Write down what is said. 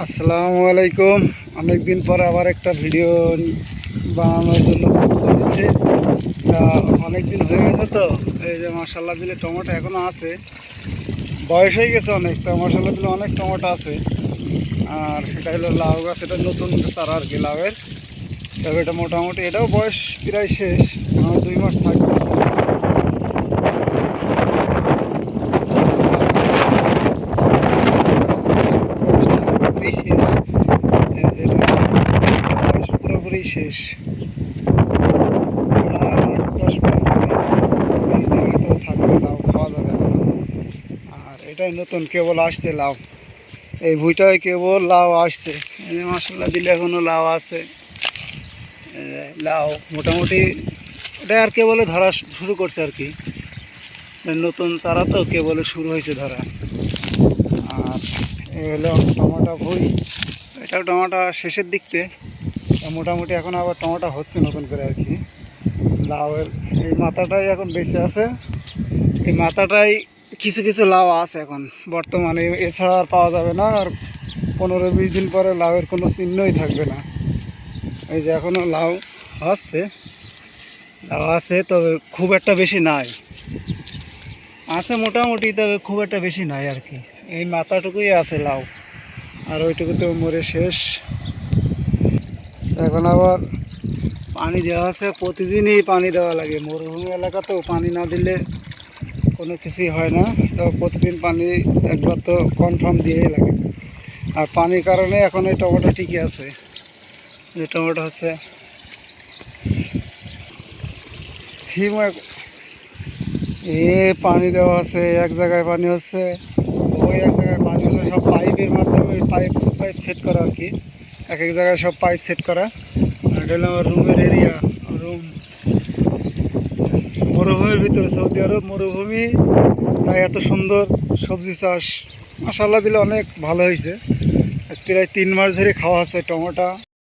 আসসালামু আলাইকুম। অনেক দিন পর আবার একটা ভিডিও বানানোর জন্য প্রস্তুত হচ্ছে। তা অনেক দিন হয়ে গেছে, তো এই যে মাশাআল্লাহ দিলে টমেটো এখনও আছে, বয়স হয়ে গেছে অনেক। তা মাশাআল্লাহ দিলে অনেক টমেটো আছে। আর এটা হলো লাউ গাছ, এটা নতুন চারা আর কি লাউয়ের। তবে এটা মোটামুটি এটাও বয়স প্রায় শেষ, আমার 2 মাস থাকবে। পুরোপুরি শেষ। আর 10-15 দিন 20 দিন হয়তো থাকবে, লাউ খাওয়া যাবে। আর এটাই নতুন কেবল আসছে লাউ, এই ভুঁইটায় কেবল লাউ আসছে। এই যে মাশাআল্লাহ দিলে এখনও লাউ আছে। লাউ মোটামুটি এটা আর কেবল ধরা শুরু করছে আর কি, নতুন চারা তো কেবল শুরু হয়েছে ধরা। আর এই হলো টমেটো ভুঁই, এটাও টমেটো শেষের দিকতে। মোটামুটি এখন আবার টমেটো হচ্ছে নতুন করে আর কি। লাউয়ের এই মাথাটাই এখন বেঁচে আছে, এই মাথাটাই কিছু কিছু লাউ আছে এখন বর্তমানে, এছাড়া আর পাওয়া যাবে না। আর 15-20 দিন পরে লাউয়ের কোনো চিহ্নই থাকবে না। এই যে এখনও লাউ আসছে, লাউ আছে, তবে খুব একটা বেশি নাই, আছে মোটামুটি, তবে খুব একটা বেশি নাই আর কি। এই মাথাটুকুই আছে লাউ, আর ওইটুকু তো মরে শেষ। এখন আবার পানি দেওয়া আছে, প্রতিদিনই পানি দেওয়া লাগে। মরুভূমি এলাকা তো পানি না দিলে কোনো কিছুই হয় না, তো প্রতিদিন পানি একবার তো কনফার্ম দিয়েই লাগে। আর পানির কারণে এখন এই টমেটো টিকে আছে। যে টমেটো হচ্ছে সিম, পানি দেওয়া আছে, এক জায়গায় পানি হচ্ছে, ওই এক জায়গায় পানি হচ্ছে, সব পাইপের মাধ্যমে পাইপ পাইপ সেট করা আর কি। এক এক জায়গায় সব পাইপ সেট করা। আর এটা হলো আমার রুমের এরিয়া, রুম মরুভূমির ভিতরে, সৌদি আরব মরুভূমি, তাই এত সুন্দর সবজি চাষ। মাশাআল্লাহ দিলে অনেক ভালো হয়েছে। আজ প্রায় 3 মাস ধরে খাওয়া হচ্ছে টমেটো।